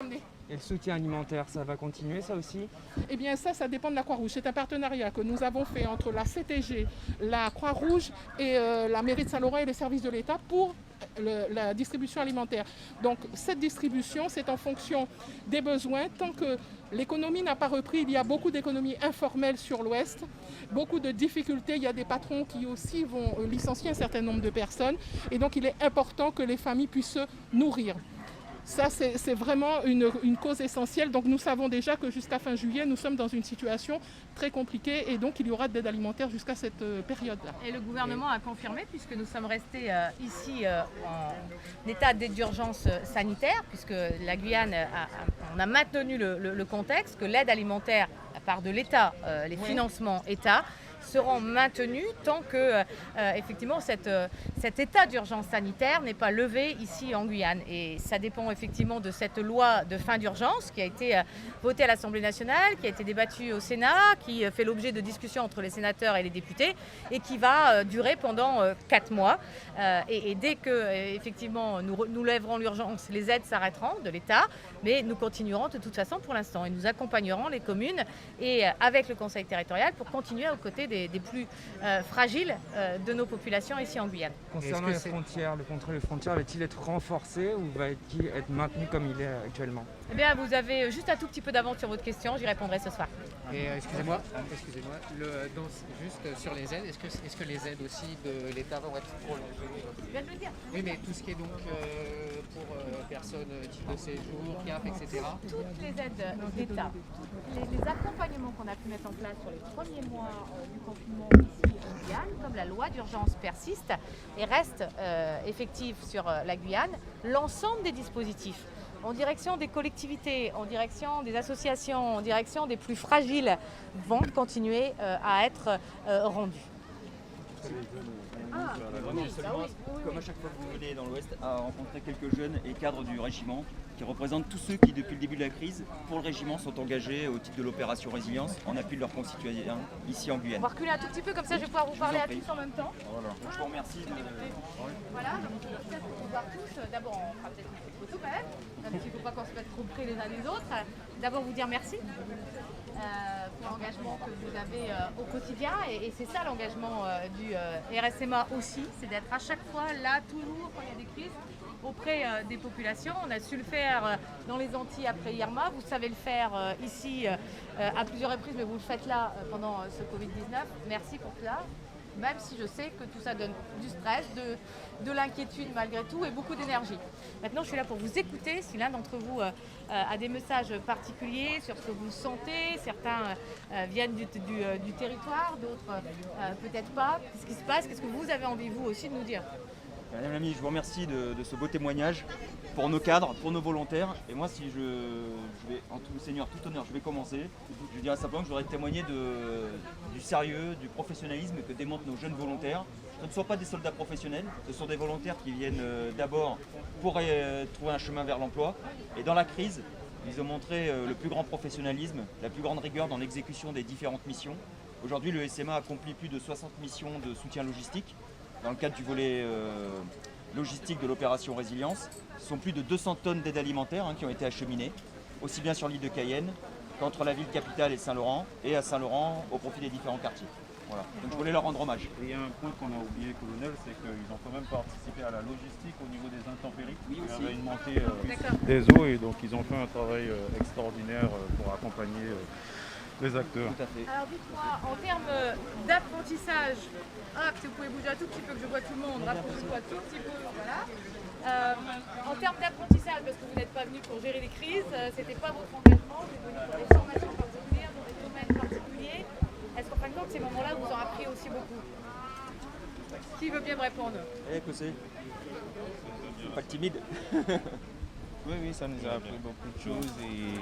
Et le soutien alimentaire, ça va continuer, ça aussi? Eh bien ça dépend de la Croix-Rouge. C'est un partenariat que nous avons fait entre la CTG, la Croix-Rouge et la mairie de Saint-Laurent et les services de l'État pour la distribution alimentaire. Donc cette distribution, c'est en fonction des besoins. Tant que l'économie n'a pas repris, il y a beaucoup d'économies informelles sur l'Ouest, beaucoup de difficultés. Il y a des patrons qui aussi vont licencier un certain nombre de personnes. Et donc il est important que les familles puissent se nourrir. Ça, c'est vraiment une cause essentielle. Donc nous savons déjà que jusqu'à fin juillet, nous sommes dans une situation très compliquée et donc il y aura de l'aide alimentaire jusqu'à cette période-là. Et le gouvernement a confirmé, puisque nous sommes restés ici en état d'urgence sanitaire, puisque la Guyane, on a maintenu le contexte, que l'aide alimentaire, à part de l'État, les financements État, seront maintenus tant que effectivement cet état d'urgence sanitaire n'est pas levé ici en Guyane. Et ça dépend effectivement de cette loi de fin d'urgence qui a été votée à l'Assemblée nationale, qui a été débattue au Sénat, qui fait l'objet de discussions entre les sénateurs et les députés et qui va durer pendant 4 mois. Et dès que effectivement nous lèverons l'urgence, les aides s'arrêteront de l'État, mais nous continuerons de toute façon pour l'instant et nous accompagnerons les communes et avec le Conseil territorial pour continuer aux côtés des plus fragiles de nos populations ici en Guyane. Concernant les frontières, le contrôle des frontières va-t-il être renforcé ou va-t-il être maintenu comme il est actuellement? Eh bien, vous avez juste un tout petit peu d'avance sur votre question, j'y répondrai ce soir. Et excusez-moi, juste sur les aides, est-ce que les aides aussi de l'État vont être prolongées? Je viens de le dire. Oui, mais tout ce qui est donc pour personnes, titre de séjour, CAF, etc. Toutes les aides d'État, les accompagnements qu'on a pu mettre en place sur les premiers mois du confinement ici en Guyane, comme la loi d'urgence persiste et reste effective sur la Guyane, l'ensemble des dispositifs en direction des collectivités, en direction des associations, en direction des plus fragiles vont continuer à être rendus. Comme à chaque fois que vous venez dans l'Ouest, à rencontrer quelques jeunes et cadres du régiment qui représentent tous ceux qui, depuis le début de la crise, pour le régiment, sont engagés au titre de l'opération Résilience en appui de leurs concitoyens ici en Guyane. On va reculer un tout petit peu, comme ça je vais pouvoir vous parler à tous en même temps. Voilà. Je vous remercie. Voilà, donc peut-être qu'on va tous, d'abord on fera peut-être une petite photo quand même, même s'il ne faut pas qu'on se mette trop près les uns des autres. D'abord vous dire merci pour l'engagement que vous avez au quotidien et c'est ça l'engagement du RSMA aussi, c'est d'être à chaque fois là, toujours quand il y a des crises, auprès des populations. On a su le faire dans les Antilles après Irma, vous savez le faire ici à plusieurs reprises, mais vous le faites là pendant ce Covid-19. Merci pour cela, même si je sais que tout ça donne du stress, de l'inquiétude malgré tout et beaucoup d'énergie. Maintenant, je suis là pour vous écouter. Si l'un d'entre vous a des messages particuliers sur ce que vous sentez, certains viennent du territoire, d'autres peut-être pas. Qu'est-ce qui se passe? Qu'est-ce que vous avez envie, vous aussi, de nous dire? Madame la ministre, je vous remercie de ce beau témoignage pour nos cadres, pour nos volontaires. Et moi, si je vais, en tout seigneur, tout honneur, je vais commencer. Je dirais simplement que je voudrais témoigner du sérieux, du professionnalisme que démontrent nos jeunes volontaires. Ce ne sont pas des soldats professionnels, ce sont des volontaires qui viennent d'abord pour trouver un chemin vers l'emploi. Et dans la crise, ils ont montré le plus grand professionnalisme, la plus grande rigueur dans l'exécution des différentes missions. Aujourd'hui, le SMA accomplit plus de 60 missions de soutien logistique. Dans le cadre du volet logistique de l'opération Résilience, ce sont plus de 200 tonnes d'aide alimentaire qui ont été acheminées, aussi bien sur l'île de Cayenne qu'entre la ville capitale et Saint-Laurent, et à Saint-Laurent au profit des différents quartiers. Voilà. Donc je voulais leur rendre hommage. Et il y a un point qu'on a oublié, colonel, c'est qu'ils ont quand même participé à la logistique au niveau des intempéries. Oui, aussi. Il y avait une montée des eaux et donc ils ont fait un travail extraordinaire pour accompagner les acteurs. Tout à fait. Alors dites-moi, en termes d'apprentissage, si vous pouvez bouger un tout petit peu, que je vois tout le monde, rapprochez-vous un tout petit peu, voilà. En termes d'apprentissage, parce que vous n'êtes pas venu pour gérer les crises, c'était pas votre engagement, vous êtes venu pour des formations particulières, dans des domaines particuliers. Est-ce qu'en fin de compte, ces moments-là vous ont appris aussi beaucoup? Qui veut bien me répondre? Écoutez, pas timide. Oui, ça nous a appris beaucoup de choses.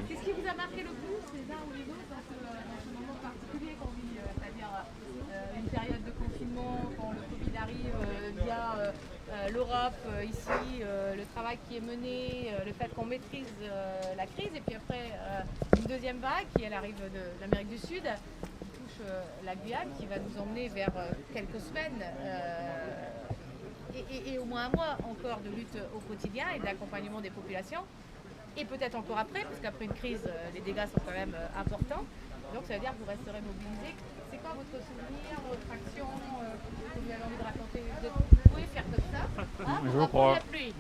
Qu'est-ce qui vous a marqué le plus, les uns ou les autres, dans ce moment particulier qu'on vit, c'est-à-dire une période de confinement, quand le Covid arrive via l'Europe, ici, le travail qui est mené, le fait qu'on maîtrise la crise, et puis après une deuxième vague qui elle arrive de l'Amérique du Sud, qui touche la Guyane, qui va nous emmener vers quelques semaines et au moins un mois encore de lutte au quotidien et d'accompagnement des populations. et peut-être encore après, parce qu'après une crise, les dégâts sont quand même importants. Donc ça veut dire que vous resterez mobilisés. C'est quoi votre souvenir, votre action que vous avez envie de raconter? Vous pouvez faire comme ça, hein, Je on va crois. prendre la pluie.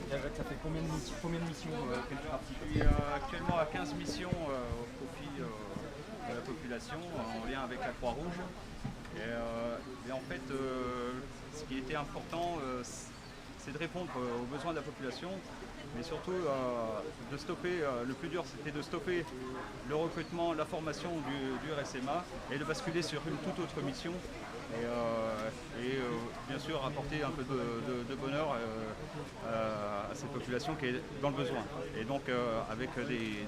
Ça fait combien de missions que tu participes? Je suis actuellement à 15 missions au profit de la population en lien avec la Croix-Rouge. Et en fait, ce qui était important, c'est de répondre aux besoins de la population, mais surtout de stopper, le plus dur c'était de stopper le recrutement, la formation du RSMA et de basculer sur une toute autre mission et bien sûr apporter un peu de bonheur à cette population qui est dans le besoin. Et donc avec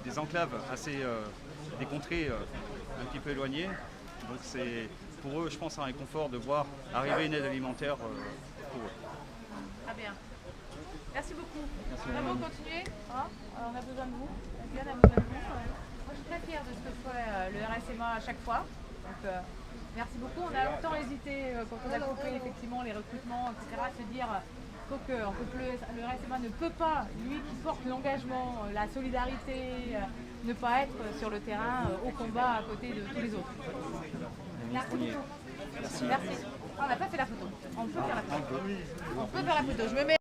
des enclaves assez, des contrées un petit peu éloignées, donc c'est pour eux je pense un réconfort de voir arriver une aide alimentaire pour eux. Très bien. Merci beaucoup. Vraiment continuez. Hein, on a besoin de vous. Bien, on a besoin de vous. Moi, je suis très fière de ce que fait le RSMA à chaque fois. Donc, merci beaucoup. On a longtemps hésité quand on a coupé effectivement les recrutements, etc. À se dire le RSMA ne peut pas, lui qui porte l'engagement, la solidarité, ne pas être sur le terrain au combat à côté de tous les autres. Merci beaucoup. Merci. On n'a pas fait la photo. On peut faire la photo. On peut faire la photo. Je me mets